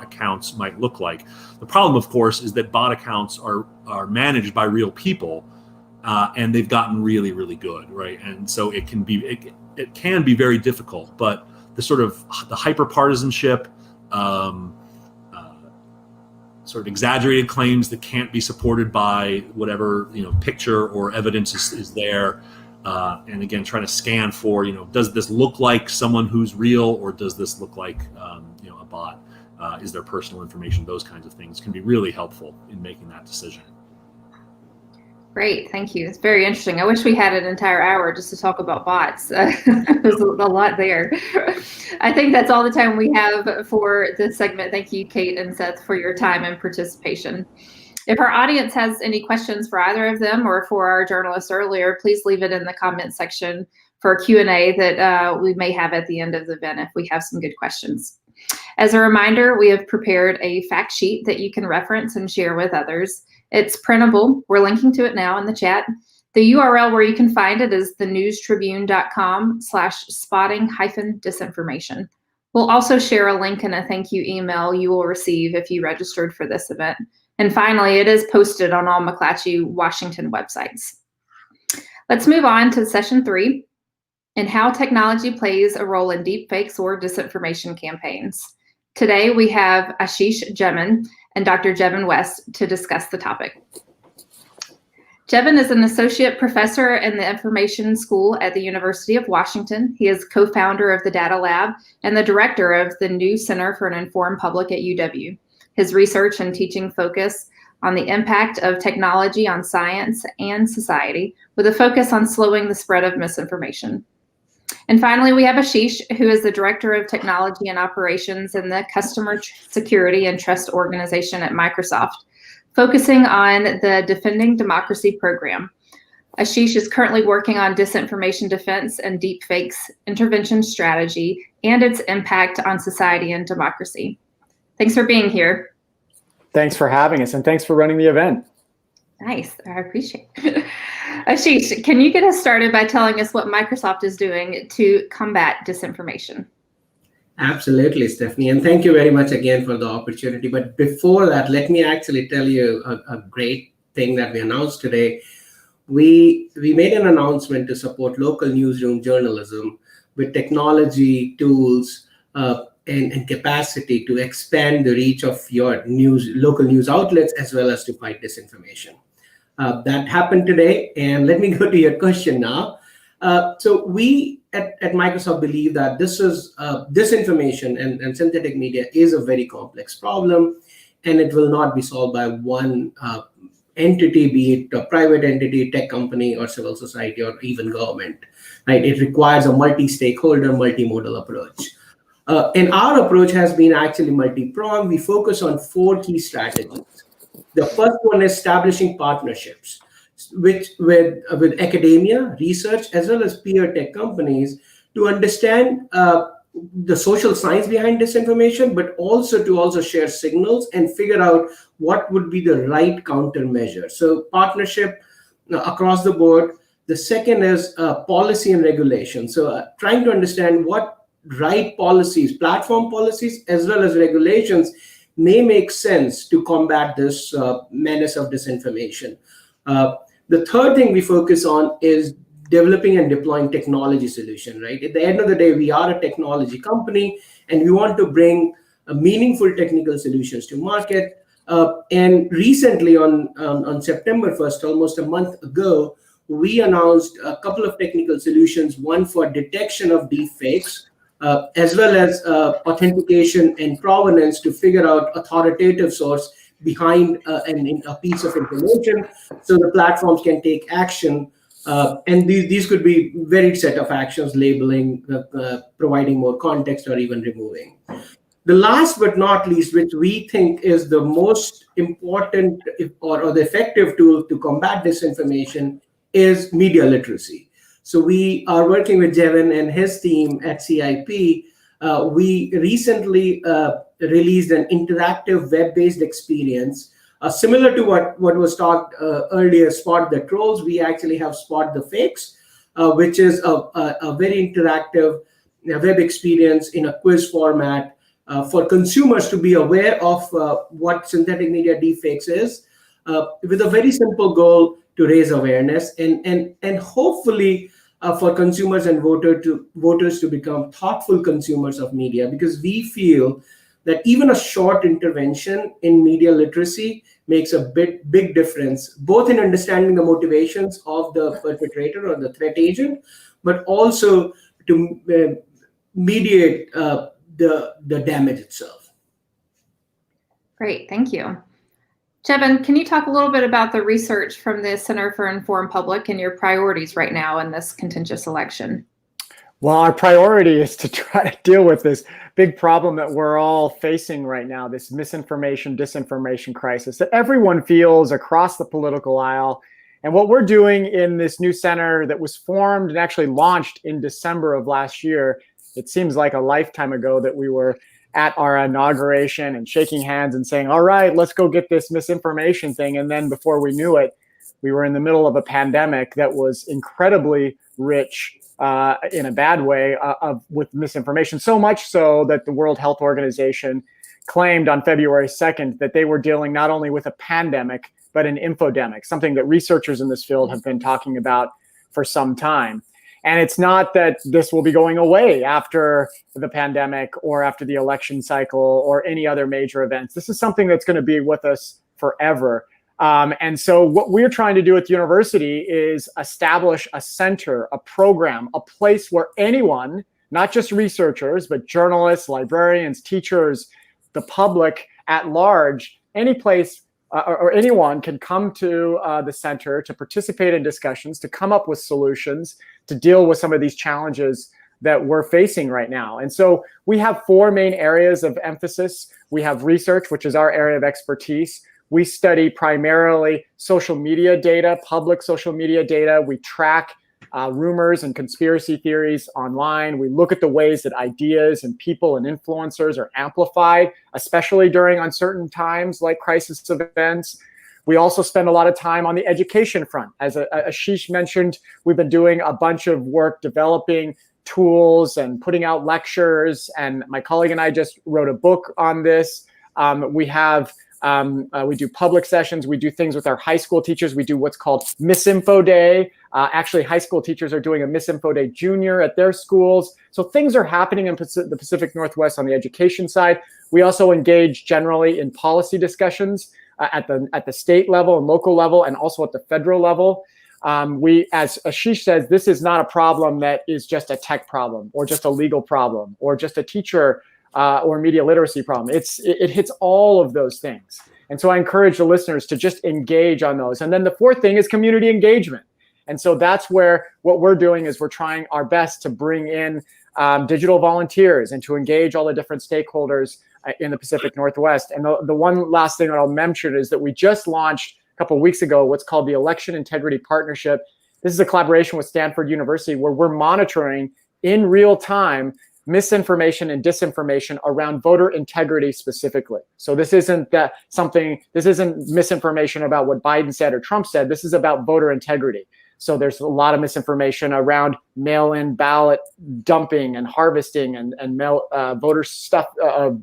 accounts might look like. The problem, of course, is that bot accounts are managed by real people, and they've gotten really, really good, right? And so it can be very difficult, but the sort of the hyper-partisanship, sort of exaggerated claims that can't be supported by whatever picture or evidence is there, and again trying to scan for does this look like someone who's real, or does this look like a bot? Is there personal information? Those kinds of things can be really helpful in making that decision. Great, thank you. It's very interesting. I wish we had an entire hour just to talk about bots. There's a lot there. I think that's all the time we have for this segment. Thank you, Kate and Seth, for your time and participation. If our audience has any questions for either of them or for our journalists earlier, please leave it in the comment section for a Q&A that we may have at the end of the event if we have some good questions. As a reminder, we have prepared a fact sheet that you can reference and share with others. It's printable. We're linking to it now in the chat. The URL where you can find it is thenewstribune.com/spotting-disinformation. We'll also share a link and a thank you email you will receive if you registered for this event. And finally, it is posted on all McClatchy Washington websites. Let's move on to session 3 and how technology plays a role in deepfakes or disinformation campaigns. Today, we have ASHISH JAIMAN and Dr. JEVIN West to discuss the topic. JEVIN is an associate professor in the Information School at the University of Washington. He is co-founder of the Data Lab and the director of the new Center for an Informed Public at UW. His research and teaching focus on the impact of technology on science and society, with a focus on slowing the spread of misinformation. And finally, we have ASHISH, who is the Director of Technology and Operations in the Customer Security and Trust Organization at Microsoft, focusing on the Defending Democracy program. ASHISH is currently working on disinformation defense and deepfakes intervention strategy and its impact on society and democracy. Thanks for being here. Thanks for having us, and thanks for running the event. Nice, I appreciate it. ASHISH, can you get us started by telling us what Microsoft is doing to combat disinformation? Absolutely, Stephanie, and thank you very much again for the opportunity. But before that, let me actually tell you a great thing that we announced today. We made an announcement to support local newsroom journalism with technology, tools, and capacity to expand the reach of your local news outlets, as well as to fight disinformation. That happened today, and let me go to your question now. So we at Microsoft believe that this is disinformation and synthetic media is a very complex problem, and it will not be solved by one entity, be it a private entity, tech company, or civil society, or even government. Right? It requires a multi-stakeholder, multimodal approach. And our approach has been actually multi-pronged. We focus on 4 key strategies. The first one is establishing partnerships with academia, research, as well as peer tech companies to understand the social science behind disinformation, but also to share signals and figure out what would be the right countermeasure. So partnership across the board. The second is policy and regulation. So trying to understand what right policies, platform policies, as well as regulations may make sense to combat this menace of disinformation. The third thing we focus on is developing and deploying technology solution, right? At the end of the day, we are a technology company, and we want to bring meaningful technical solutions to market. And recently on September 1st, almost a month ago, we announced a couple of technical solutions, one for detection of deepfakes, as well as authentication and provenance to figure out authoritative source behind a piece of information, so the platforms can take action. And these could be varied set of actions, labeling, providing more context, or even removing. The last but not least, which we think is the most important or the effective tool to combat disinformation, is media literacy. So we are working with JEVIN and his team at CIP. We recently released an interactive web-based experience similar to what was talked earlier, Spot the Trolls. We actually have Spot the Fakes, which is a very interactive web experience in a quiz format for consumers to be aware of what synthetic media deepfakes is, with a very simple goal to raise awareness and hopefully for consumers and voters to become thoughtful consumers of media, because we feel that even a short intervention in media literacy makes a big difference, both in understanding the motivations of the perpetrator or the threat agent, but also to mediate the damage itself. Great, thank you. JEVIN, can you talk a little bit about the research from the Center for Informed Public and your priorities right now in this contentious election? Well, our priority is to try to deal with this big problem that we're all facing right now, this misinformation, disinformation crisis that everyone feels across the political aisle. And what we're doing in this new center that was formed and actually launched in December of last year, it seems like a lifetime ago that we were at our inauguration and shaking hands and saying, all right, let's go get this misinformation thing. And then before we knew it, we were in the middle of a pandemic that was incredibly rich in a bad way with misinformation, so much so that the World Health Organization claimed on February 2nd that they were dealing not only with a pandemic, but an infodemic, something that researchers in this field have been talking about for some time. And it's not that this will be going away after the pandemic or after the election cycle or any other major events. This is something that's going to be with us forever. And so what we're trying to do at the university is establish a center, a program, a place where anyone, not just researchers, but journalists, librarians, teachers, the public at large, any place or anyone can come to the center to participate in discussions, to come up with solutions, to deal with some of these challenges that we're facing right now. And so we have 4 main areas of emphasis. We have research, which is our area of expertise. We study primarily social media data, public social media data. We track rumors and conspiracy theories online. We look at the ways that ideas and people and influencers are amplified, especially during uncertain times like crisis events. We also spend a lot of time on the education front. As Ashish mentioned, we've been doing a bunch of work developing tools and putting out lectures. And my colleague and I just wrote a book on this. We do public sessions. We do things with our high school teachers. We do what's called Misinfo Day. Actually, high school teachers are doing a Misinfo Day Junior at their schools. So things are happening in the Pacific Northwest on the education side. We also engage generally in policy discussions at the state level and local level, and also at the federal level. As Ashish says, this is not a problem that is just a tech problem or just a legal problem or just a teacher or media literacy problem. It hits all of those things. And so I encourage the listeners to just engage on those. And then the 4th thing is community engagement. And so that's where what we're doing is we're trying our best to bring in digital volunteers and to engage all the different stakeholders in the Pacific Northwest. And the one last thing that I'll mention is that we just launched a couple of weeks ago what's called the Election Integrity Partnership. This is a collaboration with Stanford University where we're monitoring in real time misinformation and disinformation around voter integrity specifically. So this isn't misinformation about what Biden said or Trump said. This is about voter integrity. So there's a lot of misinformation around mail-in ballot dumping and harvesting and voter stuff,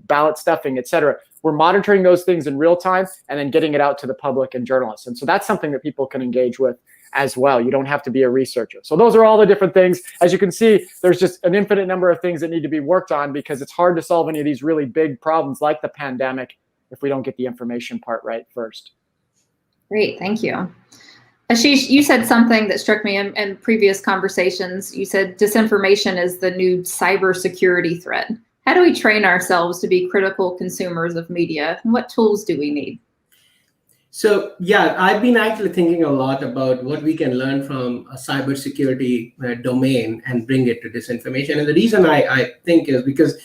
ballot stuffing, et cetera. we're monitoring those things in real time and then getting it out to the public and journalists. And so that's something that people can engage with as well. You don't have to be a researcher. So those are all the different things. As you can see, there's just an infinite number of things that need to be worked on, because it's hard to solve any of these really big problems like the pandemic if we don't get the information part right first. Great, thank you. Ashish, you said something that struck me in previous conversations. You said disinformation is the new cybersecurity threat. How do we train ourselves to be critical consumers of media? And what tools do we need? So yeah, I've been actually thinking a lot about what we can learn from a cybersecurity domain and bring it to disinformation. And the reason I think is because,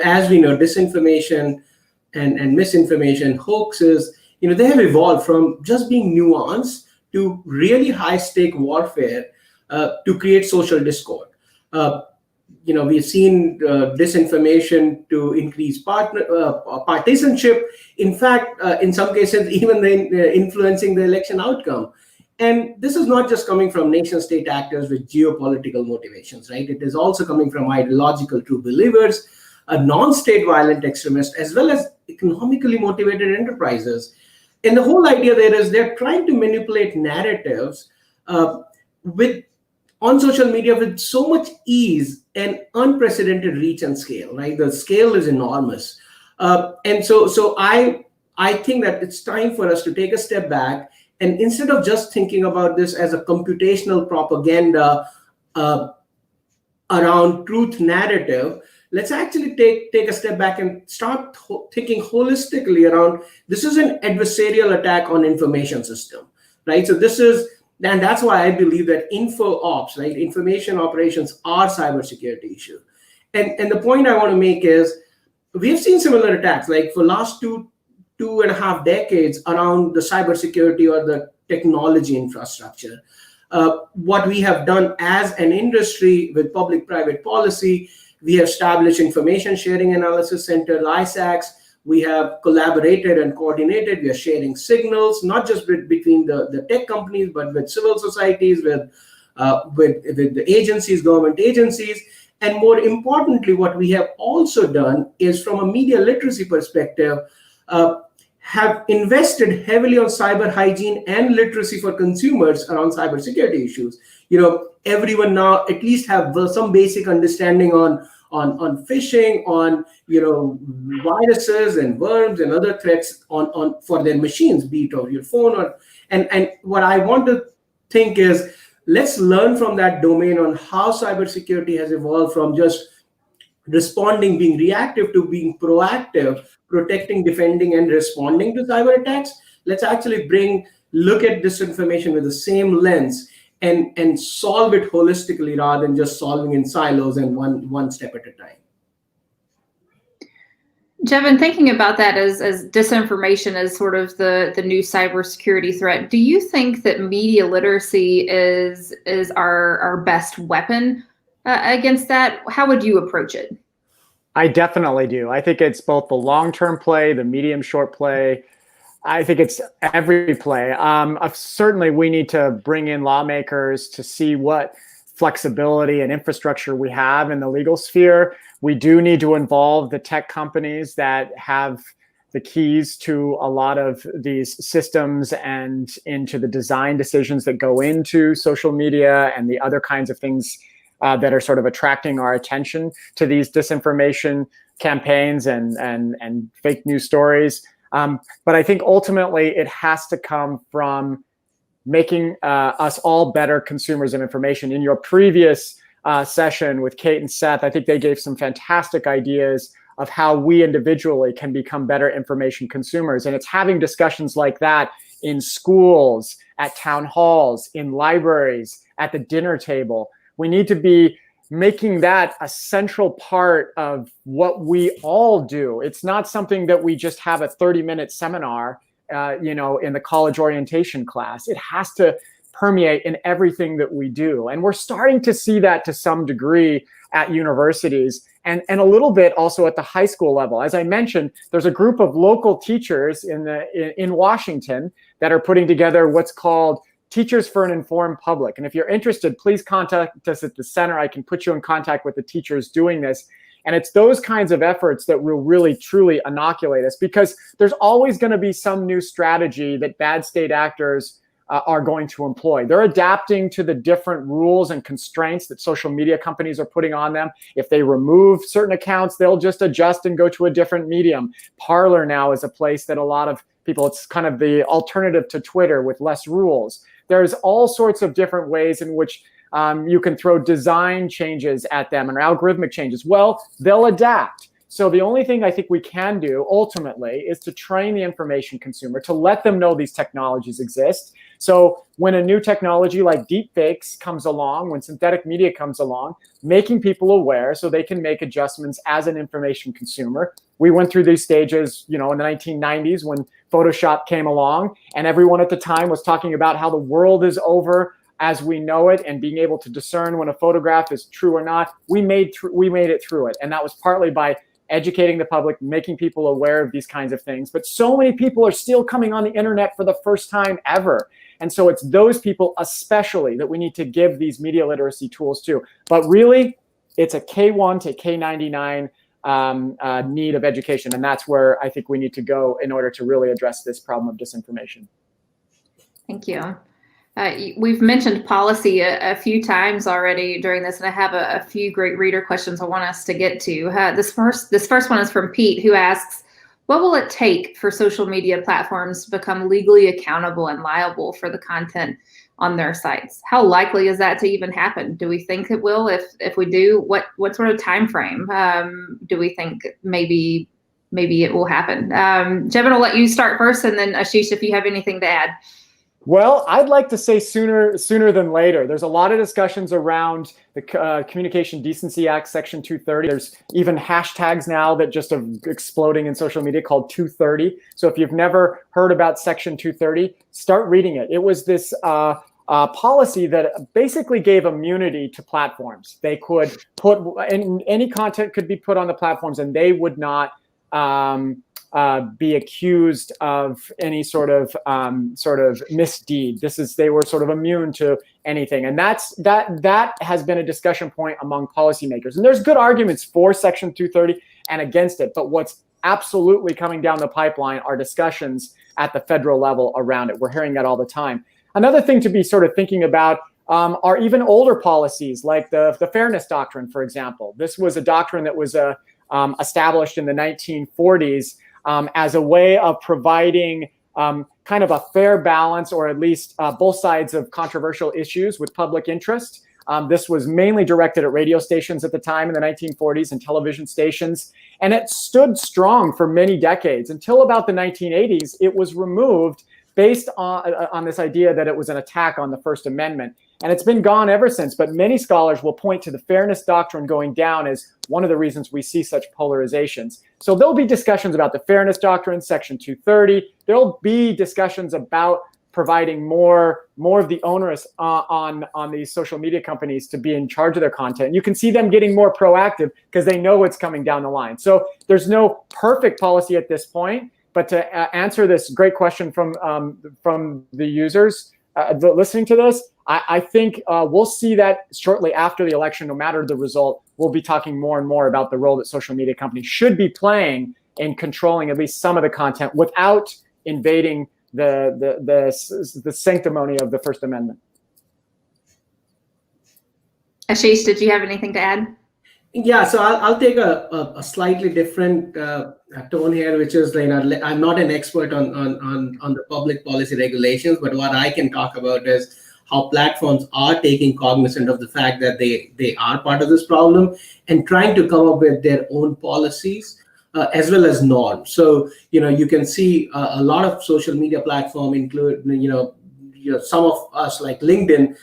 as we know, disinformation and misinformation, hoaxes, they have evolved from just being nuanced to really high-stake warfare to create social discord. We've seen disinformation to increase partisanship. In fact, in some cases, even influencing the election outcome. And this is not just coming from nation-state actors with geopolitical motivations, right? It is also coming from ideological true believers, non-state violent extremists, as well as economically motivated enterprises. And the whole idea there is they're trying to manipulate narratives on social media with so much ease and unprecedented reach and scale, right? The scale is enormous. And so I think that it's time for us to take a step back, and instead of just thinking about this as a computational propaganda around truth narrative, let's actually take a step back and start thinking holistically around, this is an adversarial attack on information system, right? So and that's why I believe that info ops, right, information operations, are cybersecurity issue. And the point I want to make is, we've seen similar attacks, like for last two and a half decades around the cybersecurity or the technology infrastructure. What we have done as an industry with public-private policy, we have established Information Sharing Analysis Center, ISACs. We have collaborated and coordinated. We are sharing signals, not just between the tech companies, but with civil societies, with the agencies, government agencies. And more importantly, what we have also done is, from a media literacy perspective, have invested heavily on cyber hygiene and literacy for consumers around cybersecurity issues. Everyone now at least have some basic understanding on phishing, on viruses and worms and other threats on for their machines, be it on your phone and what I want to think is, let's learn from that domain on how cybersecurity has evolved from just responding, being reactive, to being proactive, protecting, defending, and responding to cyber attacks. Let's actually look at disinformation with the same lens and solve it holistically, rather than just solving in silos and one step at a time. Jevin, thinking about that as disinformation as sort of the new cybersecurity threat, do you think that media literacy is our best weapon against that? How would you approach it? I definitely do. I think it's both the long-term play, the medium-short play. I think it's every play. Certainly, we need to bring in lawmakers to see what flexibility and infrastructure we have in the legal sphere. We do need to involve the tech companies that have the keys to a lot of these systems and into the design decisions that go into social media and the other kinds of things that are sort of attracting our attention to these disinformation campaigns and fake news stories. But I think ultimately it has to come from making us all better consumers of information. In your previous session with Kate and Seth, I think they gave some fantastic ideas of how we individually can become better information consumers. And it's having discussions like that in schools, at town halls, in libraries, at the dinner table. We need to be making that a central part of what we all do. It's not something that we just have a 30-minute seminar, in the college orientation class. It has to permeate in everything that we do. And we're starting to see that to some degree at universities and a little bit also at the high school level. As I mentioned, there's a group of local teachers in Washington that are putting together what's called Teachers for an Informed Public. And if you're interested, please contact us at the center. I can put you in contact with the teachers doing this. And it's those kinds of efforts that will really, truly inoculate us, because there's always going to be some new strategy that bad state actors are going to employ. They're adapting to the different rules and constraints that social media companies are putting on them. If they remove certain accounts, they'll just adjust and go to a different medium. Parler now is a place that a lot of people, it's kind of the alternative to Twitter with less rules. There's all sorts of different ways in which you can throw design changes at them and algorithmic changes. Well, they'll adapt. So the only thing I think we can do ultimately is to train the information consumer, to let them know these technologies exist. So when a new technology like deepfakes comes along, when synthetic media comes along, making people aware so they can make adjustments as an information consumer. We went through these stages, in the 1990s when Photoshop came along, and everyone at the time was talking about how the world is over as we know it, and being able to discern when a photograph is true or not. We made it through it, and that was partly by educating the public, making people aware of these kinds of things. But so many people are still coming on the internet for the first time ever. And so it's those people especially that we need to give these media literacy tools to. But really, it's a K1 to K99 need of education. And that's where I think we need to go in order to really address this problem of disinformation. Thank you. We've mentioned policy a few times already during this, and I have a few great reader questions I want us to get to. This first one is from Pete, who asks, what will it take for social media platforms to become legally accountable and liable for the content on their sites? How likely is that to even happen? Do we think it will? If we do, what sort of time frame do we think maybe it will happen? Jevin, I'll let you start first, and then Ashish, if you have anything to add. Well, I'd like to say sooner than later. There's a lot of discussions around the Communication Decency Act, Section 230. There's even hashtags now that just are exploding in social media called 230. So if you've never heard about Section 230, start reading it. It was this policy that basically gave immunity to platforms. They could put any content could be put on the platforms, and they would not be accused of any sort of misdeed. They were sort of immune to anything, and that has been a discussion point among policymakers. And there's good arguments for Section 230 and against it. But what's absolutely coming down the pipeline are discussions at the federal level around it. We're hearing that all the time. Another thing to be sort of thinking about are even older policies, like the Fairness Doctrine, for example. This was a doctrine that was established in the 1940s. As a way of providing kind of a fair balance, or at least both sides of controversial issues with public interest. This was mainly directed at radio stations at the time in the 1940s and television stations. And it stood strong for many decades until about the 1980s. It was removed based on this idea that it was an attack on the First Amendment. And it's been gone ever since. But many scholars will point to the Fairness Doctrine going down as one of the reasons we see such polarizations. So there'll be discussions about the Fairness Doctrine, Section 230. There'll be discussions about providing more of the onus on these social media companies to be in charge of their content. You can see them getting more proactive because they know what's coming down the line. So there's no perfect policy at this point. But to answer this great question from the users listening to this, I think we'll see that shortly after the election. No matter the result, we'll be talking more and more about the role that social media companies should be playing in controlling at least some of the content without invading the sanctimony of the First Amendment. Ashish, did you have anything to add? Yeah, so I'll take a slightly different tone here, which is like, I'm not an expert on the public policy regulations, but what I can talk about is how platforms are taking cognizance of the fact that they are part of this problem and trying to come up with their own policies as well as norms. So you can see a lot of social media platforms include some of us like LinkedIn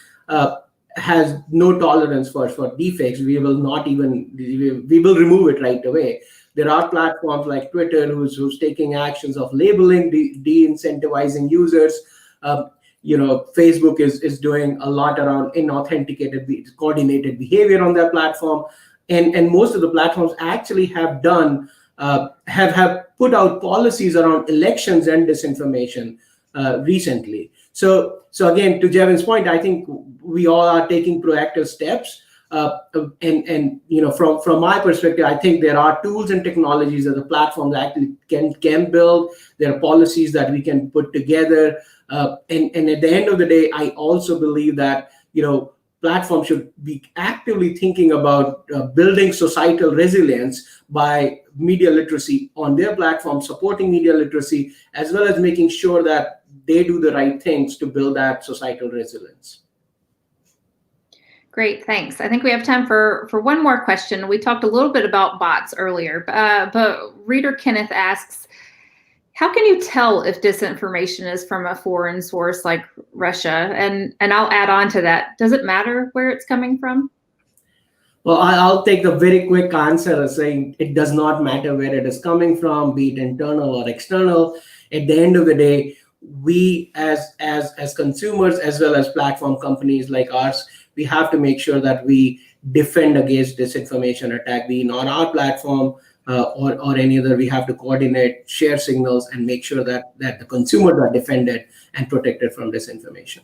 has no tolerance for deepfakes. We will remove it right away. There are platforms like Twitter who's taking actions of labeling, de-incentivizing users. Facebook is doing a lot around inauthenticated, coordinated behavior on their platform, and most of the platforms actually have done have put out policies around elections and disinformation recently. So again, to Jevin's point, I think we all are taking proactive steps. And from my perspective, I think there are tools and technologies that the platforms actually can build. There are policies that we can put together. And at the end of the day, I also believe that platforms should be actively thinking about building societal resilience by media literacy on their platform, supporting media literacy, as well as making sure that they do the right things to build that societal resilience. Great, thanks. I think we have time for one more question. We talked a little bit about bots earlier, but reader Kenneth asks, how can you tell if disinformation is from a foreign source like Russia? And I'll add on to that. Does it matter where it's coming from? Well, I'll take the very quick answer of saying it does not matter where it is coming from, be it internal or external. At the end of the day, we as consumers, as well as platform companies like ours, we have to make sure that we defend against disinformation attack, be it on our platform or any other. We have to coordinate, share signals, and make sure that the consumers are defended and protected from disinformation.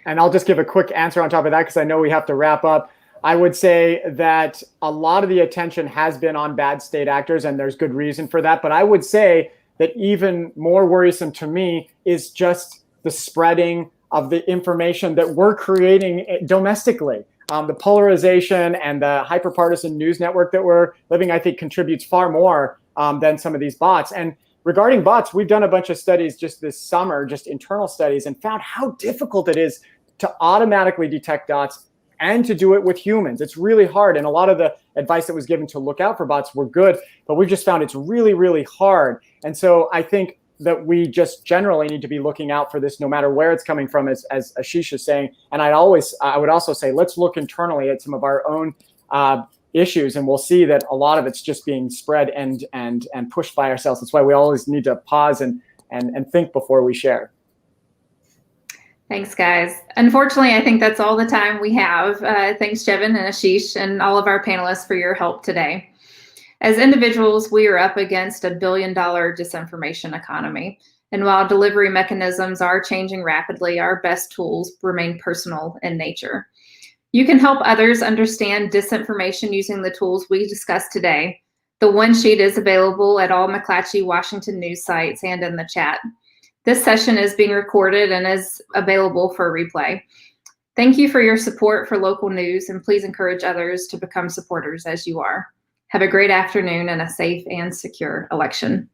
And I'll just give a quick answer on top of that because I know we have to wrap up. I would say that a lot of the attention has been on bad state actors, and there's good reason for that. But I would say that even more worrisome to me is just the spreading of the information that we're creating domestically. The polarization and the hyperpartisan news network that we're living, I think, contributes far more than some of these bots. And regarding bots, we've done a bunch of studies just this summer, just internal studies, and found how difficult it is to automatically detect bots and to do it with humans. It's really hard. And a lot of the advice that was given to look out for bots were good, but we just found it's really, really hard. And so I think that we just generally need to be looking out for this no matter where it's coming from, as Ashish is saying. And I would also say, let's look internally at some of our own issues, and we'll see that a lot of it's just being spread and pushed by ourselves. That's why we always need to pause and think before we share. Thanks, guys. Unfortunately, I think that's all the time we have. Thanks, Jevin and Ashish and all of our panelists for your help today. As individuals, we are up against a $1 billion disinformation economy. And while delivery mechanisms are changing rapidly, our best tools remain personal in nature. You can help others understand disinformation using the tools we discussed today. The one sheet is available at all McClatchy Washington news sites and in the chat. This session is being recorded and is available for replay. Thank you for your support for local news, and please encourage others to become supporters as you are. Have a great afternoon and a safe and secure election.